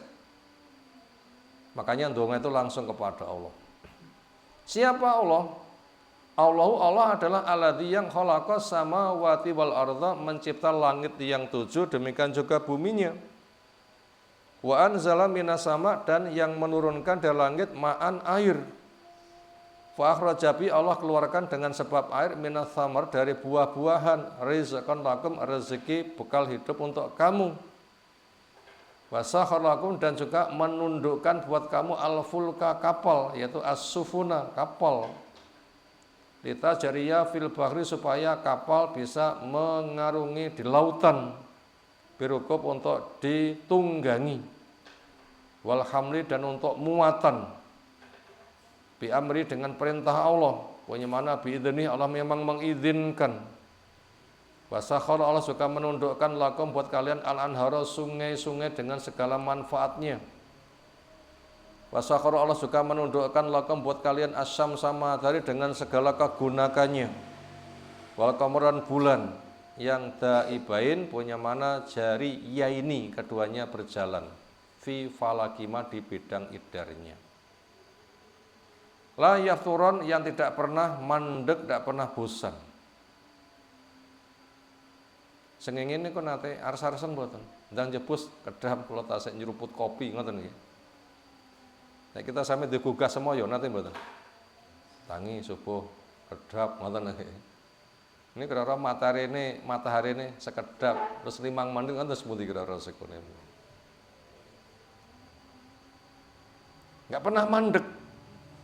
Makanya donga itu langsung kepada Allah. Siapa Allah? Allah adalah alladzi yang khalaqas samawati wal arda, mencipta langit yang 7, demikian juga buminya. Wa anzala minas sama, dan yang menurunkan dari langit ma'an air. Fa akhraja bi, Allah keluarkan dengan sebab air, minas samar, dari buah-buahan, rizqan lakum, rezeki bekal hidup untuk kamu. Wa sakhkhara lakum, dan juga menundukkan buat kamu al-fulka, kapal, yaitu as-sufuna, kapal. Litajriya fil bahri, supaya kapal bisa mengarungi di lautan, birukub, untuk ditunggangi, wal hamli, dan untuk muatan, bi amri, dengan perintah Allah, bagaimana biidzni, Allah memang mengizinkan. Wasakhara, Allah suka menundukkan lakum, buat kalian, al-anhara, sungai-sungai dengan segala manfaatnya. Wasakhara, Allah suka menundukkan lakum, buat kalian, asyam, sama matahari dengan segala kegunakannya. Wal qamaran, bulan yang daibain, punya mana jari yaini, keduanya berjalan, fi falakima, di bidang idarnya. La yafturon, yang tidak pernah mandek, tidak pernah bosan. Sengenge niku nate ars-arsen mboten. Ndang jebus kedam kula tasik nyeruput kopi ngoten nggih. Nek kita sampe digugah semoyo nate mboten. Tangi subuh kedap ngoten nggih. Ini kira-kira matahari ini sekedap terus 5 menit kan terus pundi kira-kira sekone. Enggak pernah mandek.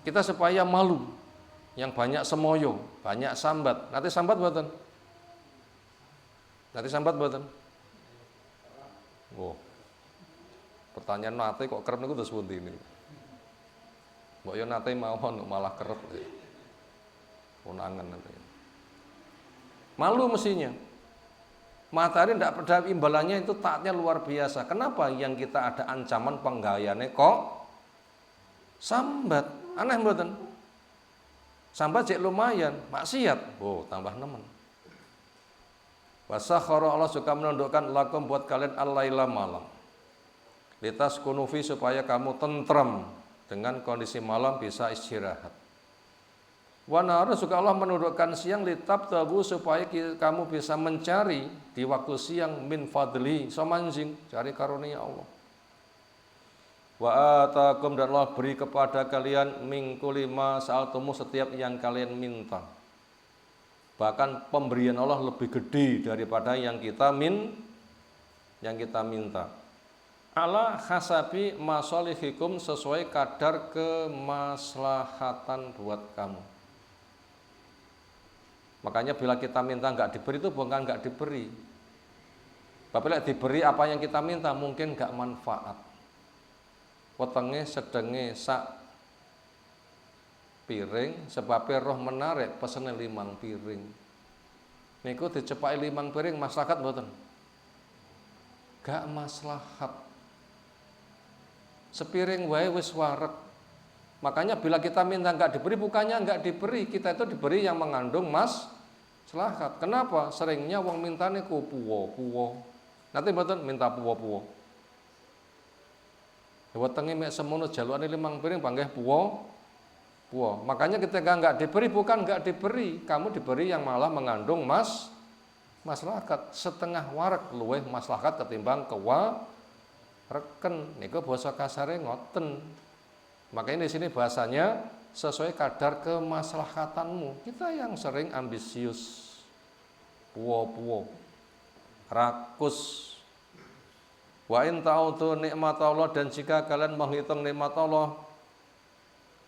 Kita supaya malu. Yang banyak semoyo, banyak sambat. Nanti sambat mboten? Nanti sambat mboten? Oh. Pertanyaan nate kok kerep niku terus pundi ini. Mbok yo nate mawon malah kerep. Konangan nanti. Malu mestinya. Matahari tidak pada imbalannya itu taatnya luar biasa. Kenapa? Yang kita ada ancaman penggayane kok sambat. Aneh mboten? Sambat cek lumayan, maksiat. Oh, tambah nemen. Wasakhara, Allah suka menundukkan lakum, buat kalian, al-laila, malam. Litaskunu fi, supaya kamu tentrem dengan kondisi malam, bisa istirahat. Wa nahara, suka Allah menundukkan siang, litabtagu, supaya kamu bisa mencari di waktu siang, min fadli, samanjing, cari karunia Allah. Wa atakum, dan Allah beri kepada kalian, min kulli ma sa'altumu, setiap yang kalian minta. Bahkan pemberian Allah lebih gede daripada yang kita minta. Ala hasabi masalihikum, sesuai kadar kemaslahatan buat kamu. Makanya bila kita minta enggak diberi, itu bukan enggak diberi. Apabila diberi apa yang kita minta, mungkin enggak manfaat. Wetenge sedenge sak piring, sebabnya roh menarik, pesene 5 piring. Niku dicepaki 5 piring, maslahat mboten? Gak maslahat. Sepiring wae wis wareg. Makanya bila kita minta enggak diberi, bukannya enggak diberi, kita itu diberi yang mengandung maslahat. Kenapa? Seringnya wong mintane ku puwo-puwo. Nanti mboten minta puwo-puwo. Wetenge mek semono jalukane 5 piring panggih puwo. Makanya ketika enggak diberi, bukan enggak diberi, kamu diberi yang malah mengandung maslahat. Setengah warak luweh maslahat ketimbang kewareken. Niku basa kasare ngoten. Makanya di sini bahasanya sesuai kadar kemaslahatanmu. Kita yang sering ambisius, puwo-puwo, rakus. Wa in ta'udu nikmat Allah, dan jika kalian menghitung nikmat Allah,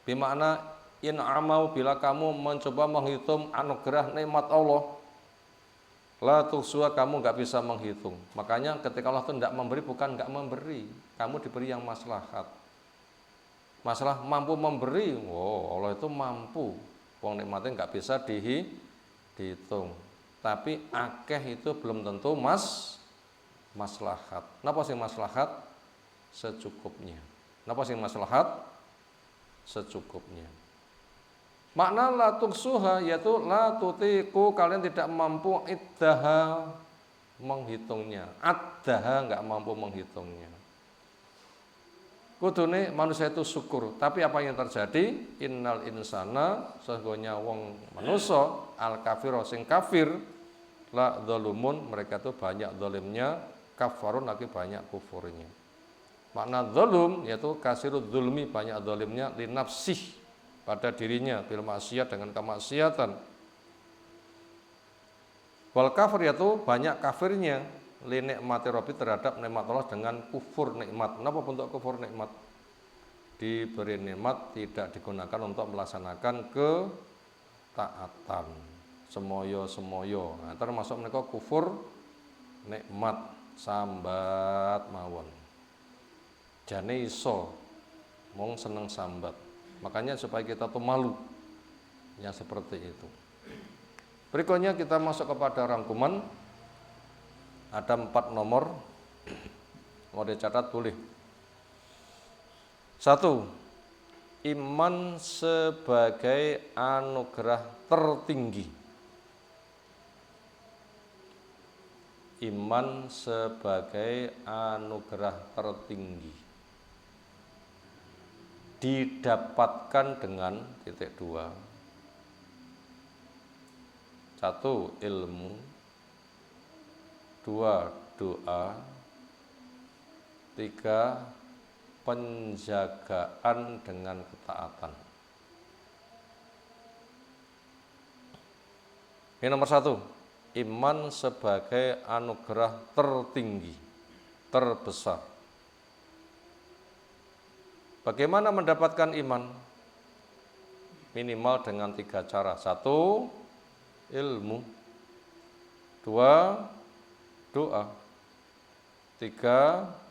bimakna in amau, bila kamu mencoba menghitung anugerah nikmat Allah, la tuhsuha, kamu enggak bisa menghitung. Makanya ketika Allah itu tidak memberi, bukan enggak memberi, kamu diberi yang maslahat. Masalah mampu memberi, Allah itu mampu. Wong nikmatnya enggak bisa dihitung. Tapi akeh itu belum tentu maslahat. Napa sing maslahat? Secukupnya. Napa sing maslahat? Secukupnya. Makna la tuksuha, yaitu la tutiku, kalian tidak mampu iddaha, menghitungnya. Addaha, enggak mampu menghitungnya. Kudune manusia itu syukur. Tapi apa yang terjadi? Innal insana, sesungguhnya wong manusia al kafiro sing kafir la zalumun, mereka itu banyak zalimnya, kafarun lagi banyak kufurnya. Makna zalum yaitu kasirud zulmi, banyak zalimnya, linafsih pada dirinya, bil maksiat dengan kemaksiatan. Wal kafir yaitu banyak kafirnya, li nikmati rabbi terhadap nikmat Allah dengan kufur nikmat. Kenapa bentuk kufur nikmat? Diberi nikmat tidak digunakan untuk melaksanakan ketaatan. Semoyo. Nah, termasuk mereka kufur nikmat, sambat mawon. Jane iso mong seneng sambat. Makanya supaya kita tuh malu yang seperti itu. Berikutnya kita masuk kepada rangkuman. Ada 4 nomor. Mau dicatat boleh. 1. Iman sebagai anugerah tertinggi. Iman sebagai anugerah tertinggi. Didapatkan dengan titik 2. 1. Ilmu. 2. Doa. 3. Penjagaan dengan ketaatan. Ini nomor 1. Iman sebagai anugerah tertinggi, terbesar. Bagaimana mendapatkan iman? Minimal dengan 3 cara. 1. Ilmu. 2. Doa. 3.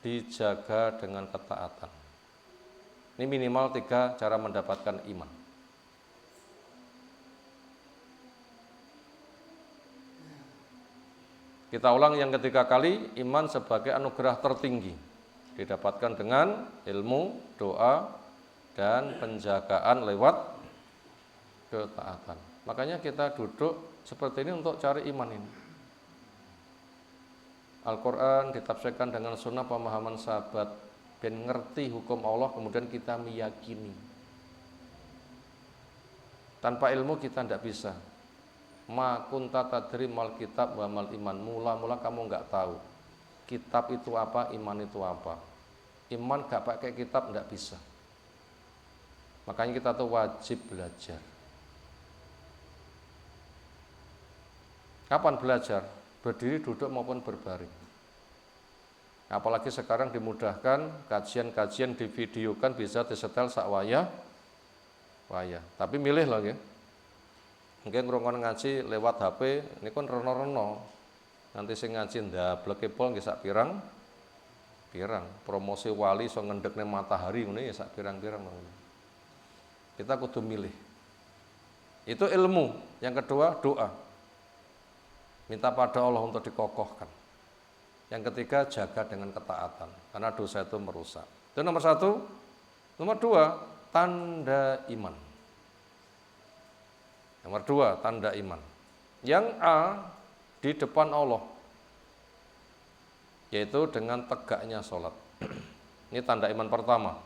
Dijaga dengan ketaatan. Ini minimal 3 cara mendapatkan iman. Kita ulang yang ketiga kali, iman sebagai anugerah tertinggi. Didapatkan dengan ilmu, doa, dan penjagaan lewat ketaatan. Makanya kita duduk seperti ini untuk cari iman ini. Al-Quran ditafsirkan dengan sunnah pemahaman sahabat, ben ngerti hukum Allah, kemudian kita meyakini. Tanpa ilmu kita tidak bisa. Ma kunta tadri mal kitab wa mal iman. Mula-mula kamu nggak tahu kitab itu apa, iman itu apa. Iman gak pakai kitab tidak bisa. Makanya kita tuh wajib belajar. Kapan belajar? Berdiri, duduk maupun berbaring. Apalagi sekarang dimudahkan, kajian-kajian divideokan, bisa disetel sak wayah. Tapi milih lagi. Mungkin ngrungokno ngaji lewat HP, ini kan reno-reno. Nanti sing ngaji ndableke pol nggih sak pirang. Promosi wali so ngendekne matahari ngene ya sak pirang-pirang. Kita kudu milih. Itu ilmu. Yang kedua, doa. Minta pada Allah untuk dikokohkan. Yang ketiga, jaga dengan ketaatan, karena dosa itu merusak. Itu nomor 1. Nomor 2, tanda iman. Nomor 2, tanda iman. Yang A, di depan Allah, yaitu dengan tegaknya sholat. Ini tanda iman pertama.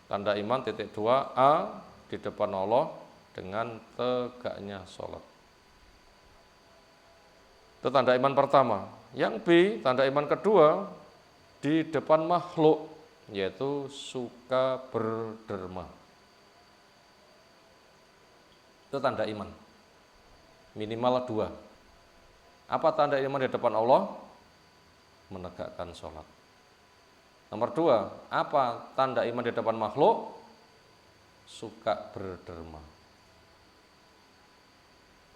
Tanda iman titik 2, A, di depan Allah dengan tegaknya sholat. Itu tanda iman pertama. Yang B, tanda iman kedua, di depan makhluk, yaitu suka berderma. Itu tanda iman. Minimal 2. Apa tanda iman di depan Allah? Menegakkan sholat. Nomor 2, apa tanda iman di depan makhluk? Suka berderma.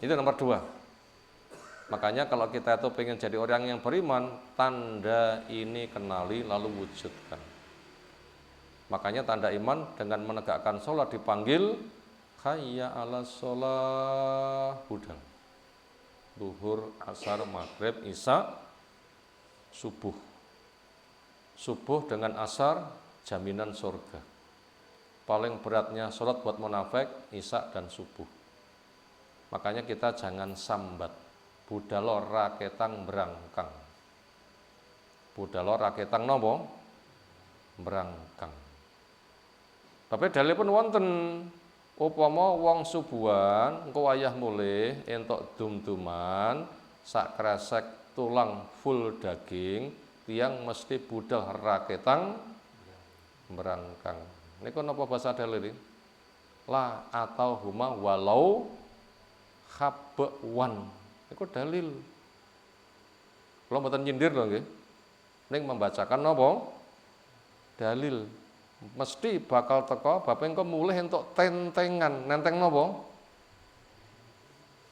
Itu nomor 2. Makanya kalau kita itu pengen jadi orang yang beriman, tanda ini kenali lalu wujudkan. Makanya tanda iman dengan menegakkan sholat dipanggil hayya 'alas sholah, budal. Duhur, asar, maghrib, isya, subuh. Subuh dengan asar, jaminan surga. Paling beratnya sholat buat munafik, isya dan subuh. Makanya kita jangan sambat. Budalo raketang berangkang. Budalo raketang nopo merangkang. Tapi dalilipun wonten upama wong subuhan engko wayah mulih entuk dum-duman sak kresek tulang full daging tiyang mesti budal raketang merangkang. Niku napa basa dalil? La atau huma walau khabwan. Niku dalil. Kula mboten nyindir lho nggih. Ning membacakan napa? Dalil. Mesti bakal teko bapak engko mulih entuk tentengan. Nenteng napa?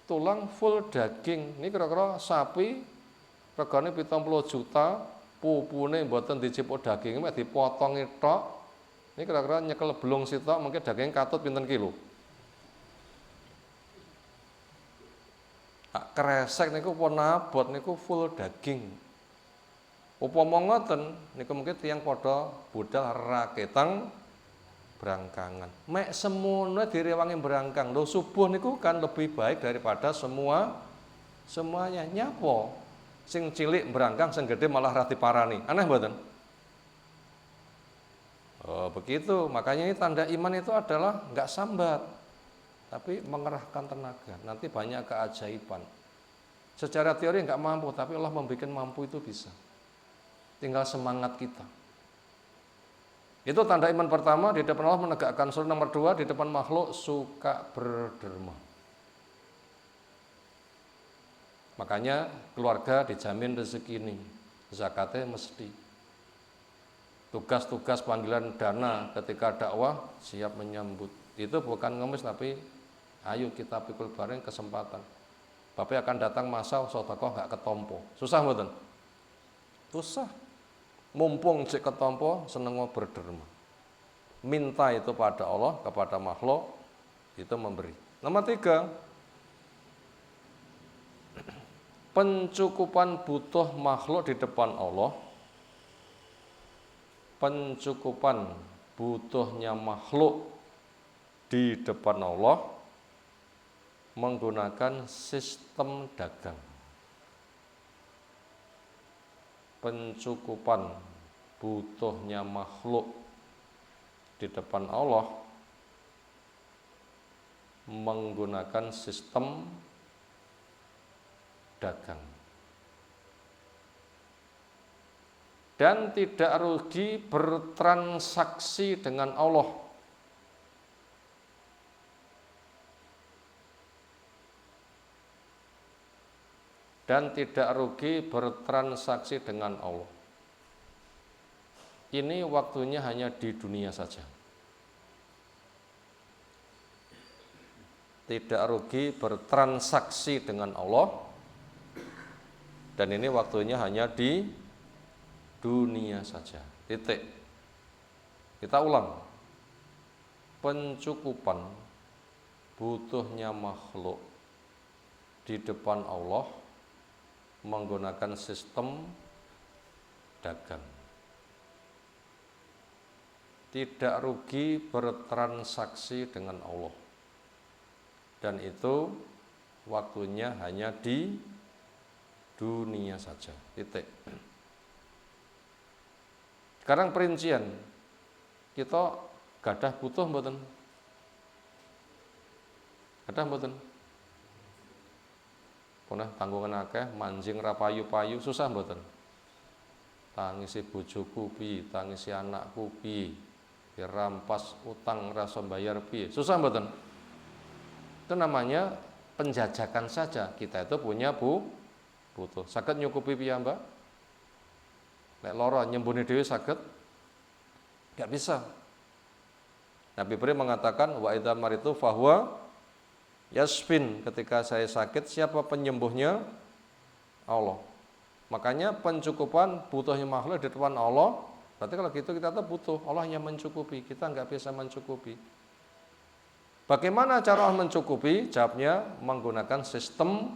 Tulang full daging. Ini kira-kira sapi regane 70 juta, pupune mboten dicipuk daging, mek dipotongi tok. Ini kira-kira nyekel belung sitok mungkin daging katut pinten kilo. Kresek niku pun abot niku full daging. Upama ngoten niku mungkin tiyang padha budal raketang berangkangan. Mek semono direwangi berangkang. Lho subuh niku kan lebih baik daripada semuanya. Nyapa? Sing cilik berangkang, sing gede malah ra diparani. Aneh mboten? Oh, begitu. Makanya ini tanda iman itu adalah enggak sambat, tapi mengerahkan tenaga. Nanti banyak keajaiban. Secara teori enggak mampu, tapi Allah membuat mampu itu bisa. Tinggal semangat kita. Itu tanda iman pertama, di depan Allah menegakkan sunnah. Nomor 2, di depan makhluk suka berderma. Makanya keluarga dijamin rezeki ini, zakatnya mesti. Tugas-tugas panggilan dana ketika dakwah siap menyambut. Itu bukan ngemis, tapi ayo kita pikul bareng kesempatan. Bapak akan datang masa sedekah enggak ketompo. Susah mboten? Susah. Mumpung cek ketompo seneng berderma. Minta itu pada Allah, kepada makhluk itu memberi. Nomor 3, pencukupan butuh makhluk di depan Allah. Pencukupan butuhnya makhluk di depan Allah menggunakan sistem dagang. Pencukupan butuhnya makhluk di depan Allah menggunakan sistem dagang. Dan tidak rugi bertransaksi dengan Allah. Dan tidak rugi bertransaksi dengan Allah. Ini waktunya hanya di dunia saja. Tidak rugi bertransaksi dengan Allah. Dan ini waktunya hanya di dunia saja. Titik. Kita ulang. Pencukupan butuhnya makhluk di depan Allah menggunakan sistem dagang. Tidak rugi bertransaksi dengan Allah. Dan itu waktunya hanya di dunia saja. Titik. Sekarang perincian. Kita gadah butuh mboten? Gadah mboten? Punah tanggungan akeh, manjing ra payu-payu, susah mboten? Tangisi bojoku piye, tangisi anakku piye, dirampas utang rasa bayar piye, susah mboten? Itu namanya penjajakan saja. Kita itu punya butuh. Saged nyukupi piyambak? Lek lara nyembuni dhewe saged? Enggak bisa. Nabi Ibrahim mengatakan wa idza maritu fahuwa yasfin, ketika saya sakit siapa penyembuhnya? Allah. Makanya pencukupan butuhnya makhluk di depan Allah. Berarti kalau gitu kita tuh butuh, Allah yang mencukupi, kita nggak bisa mencukupi. Bagaimana cara Allah mencukupi? Jawabnya menggunakan sistem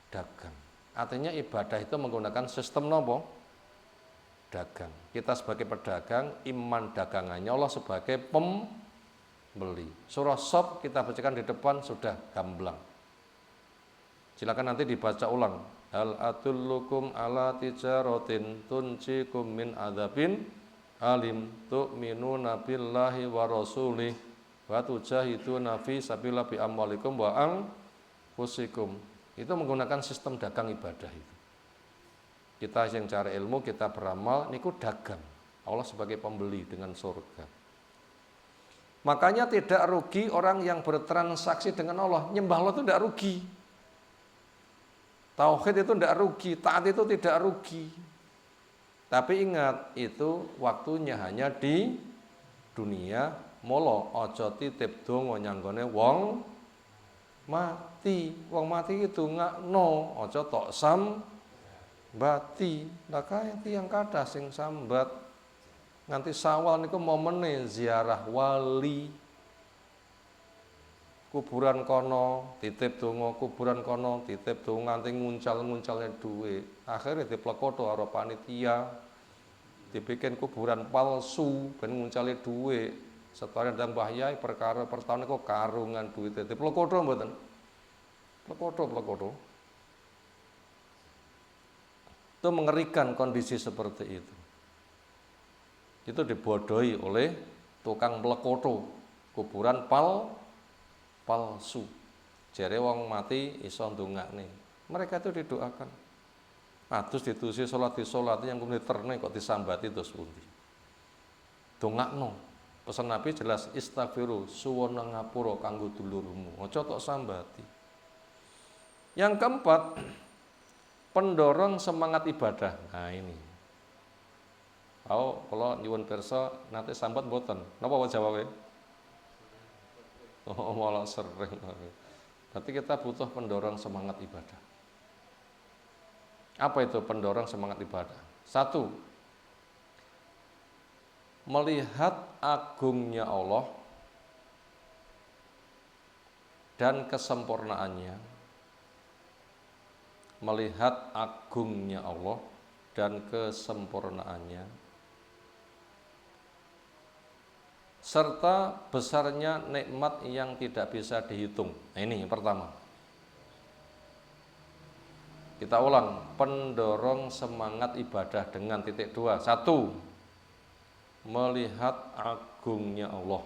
dagang. Artinya ibadah itu menggunakan sistem nopo? Dagang. Kita sebagai pedagang, iman dagangannya, Allah sebagai pembeli. Surah Shop kita bacakan di depan sudah gamblang. Silakan nanti dibaca ulang. Hal atullukum ala tijaratin tunjikum min adzabin alim tu'minuna billahi wa rasulih wa tujahiduna fi sabilillah bi amwalikum wa anfusikum. Itu menggunakan sistem dagang ibadah itu. Kita yang cari ilmu, kita beramal, niku dagang. Allah sebagai pembeli dengan surga. Makanya tidak rugi orang yang bertransaksi dengan Allah. Nyembah Allah itu tidak rugi. Tauhid itu tidak rugi, taat itu tidak rugi. Tapi ingat, itu waktunya hanya di dunia. Molo ojo titip donga nyanggone wong mati. Wong mati itu ngakno, ojo tok sambati. Lah kaya tiyang kathah sing sambat nganti Syawal niku momene ziarah wali. Kuburan kono titip donga, kuburan kono titip donga nganti nguncal-nguncalnya duit. Akhirnya diplekoto karo panitia. Dibikin kuburan palsu ben nguncali duit. Setahun dan Mbah Yai perkara pertahun kok karungan duit itu plekoto mboten. Plekoto. Itu mengerikan kondisi seperti itu. Itu dibodohi oleh tukang plekoto, kuburan palsu. Jare wong mati iso ndongakne. Mereka itu didoakan. Terus ditusi salat yang kemudian terne kok disambati terus pundi. Dongakno. Pesan Nabi jelas istaghfiru suwana ngapura kanggo dulurmu. Aja tok sambati. Yang keempat, pendorong semangat ibadah. Nah ini. Kalau nyuwun pirsa nanti sambat mboten. Napa wae jawabe? Oh, malah sering. Berarti kita butuh pendorong semangat ibadah. Apa itu pendorong semangat ibadah? 1. Melihat agungnya Allah dan kesempurnaannya. Melihat agungnya Allah dan kesempurnaannya. Serta besarnya nikmat yang tidak bisa dihitung. Nah, ini yang pertama. Kita ulang, pendorong semangat ibadah dengan titik 2. 1. Melihat agungnya Allah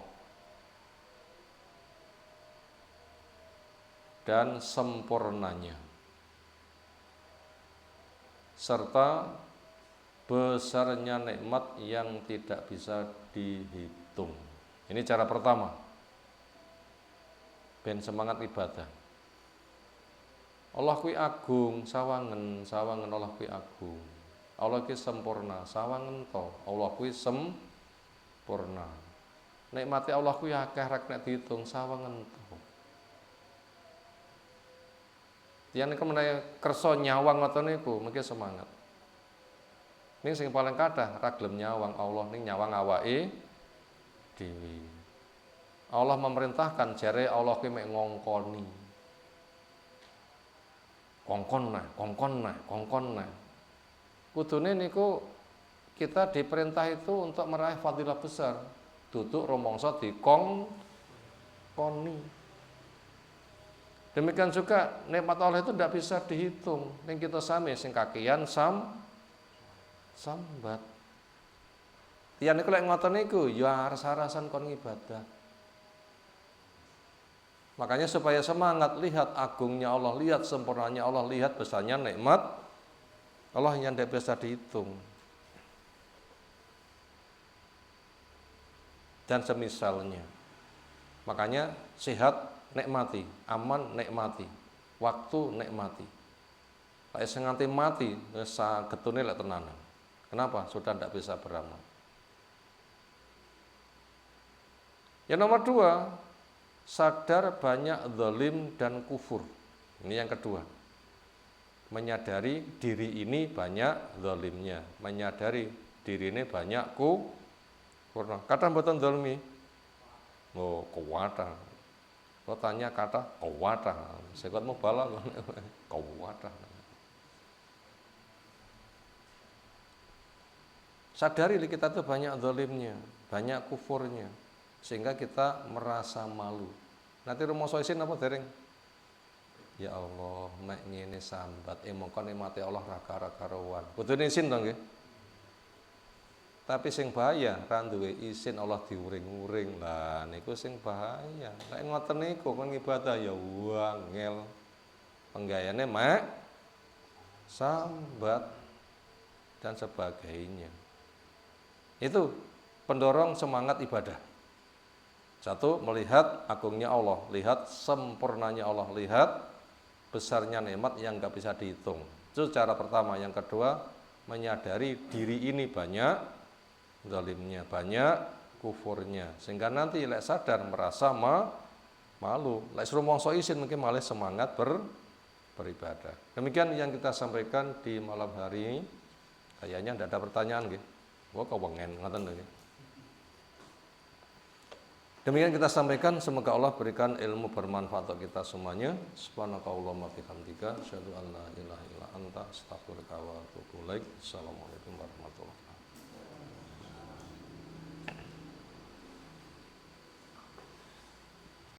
dan sempurnanya serta besarnya nikmat yang tidak bisa dihitung. Ini cara pertama. Ben semangat ibadah. Allah kuwi agung, sawangen Allah kuwi agung. Allah kuwi sempurna, sawangen to. Allah kuwi sempurna. Nikmati Allah kuwi akeh rek nek diitung sawangen to. Tiyang niku menawi kersa nyawang ngoten niku mengki semangat. Ning sing paling kathah ra gelem nyawang Allah ning nyawang awake dhewe. Allah memerintahkan jare Allah kuwi mek ngongkoni. Kongkon nah. Kudune niku kita diperintah itu untuk meraih fadilah besar. Duduk rumangsa dikongkoni. Demikian juga nikmat Allah itu tidak bisa dihitung. Ning kita sami sing kakean sambat. Tiyang niku lek ngoten niku ya aras-arasan kon ibadah. Makanya supaya semangat, lihat agungnya Allah, lihat sempurnanya Allah, lihat besarnya nikmat Allah yang tidak bisa dihitung. Dan semisalnya. Makanya sehat nikmati, aman nikmati, waktu nikmati. Lek sing nganti mati sagetune lek tenanan. Kenapa? Sudah tidak bisa beramal. Yang nomor 2, sadar banyak zalim dan kufur. Ini yang kedua. Menyadari diri ini banyak zalimnya, menyadari diri ini banyak kufur. Kata mboten zalimi. Oh, kuwata. Kau tanya kata kuwata. Sekot mau bala kuwata. Sadari kita itu banyak zalimnya, banyak kufurnya, sehingga kita merasa malu. Nanti rumoso isin apa dereng? Ya Allah, mek ngene sambat, mongko nikmate Allah ra karo-karuan. Kudune isin to nggih. Tapi sing bahaya ra duwe izin Allah diuring-uring. Lah niku sing bahaya. Nek ngoten niku kon ibadah ya wangel. Penggayane mak sambat dan sebagainya. Itu pendorong semangat ibadah. Satu, melihat agungnya Allah, lihat sempurnanya Allah, lihat besarnya nikmat yang nggak bisa dihitung. Itu cara pertama. Yang kedua, menyadari diri ini banyak zalimnya, banyak kufurnya, sehingga nanti lek sadar merasa malu. Lek suruh mongso isin mungkin malah semangat beribadah. Demikian yang kita sampaikan di malam hari ini. Kayaknya tidak ada pertanyaan nggih. Gua kewengen ngoten lho. Demikian kita sampaikan, semoga Allah berikan ilmu bermanfaat untuk kita semuanya. Subhanakallahumma bihamdika asyhadu an la ilaha illa anta astaghfiruka wa atubu ilaik. Assalamualaikum warahmatullahi wabarakatuh.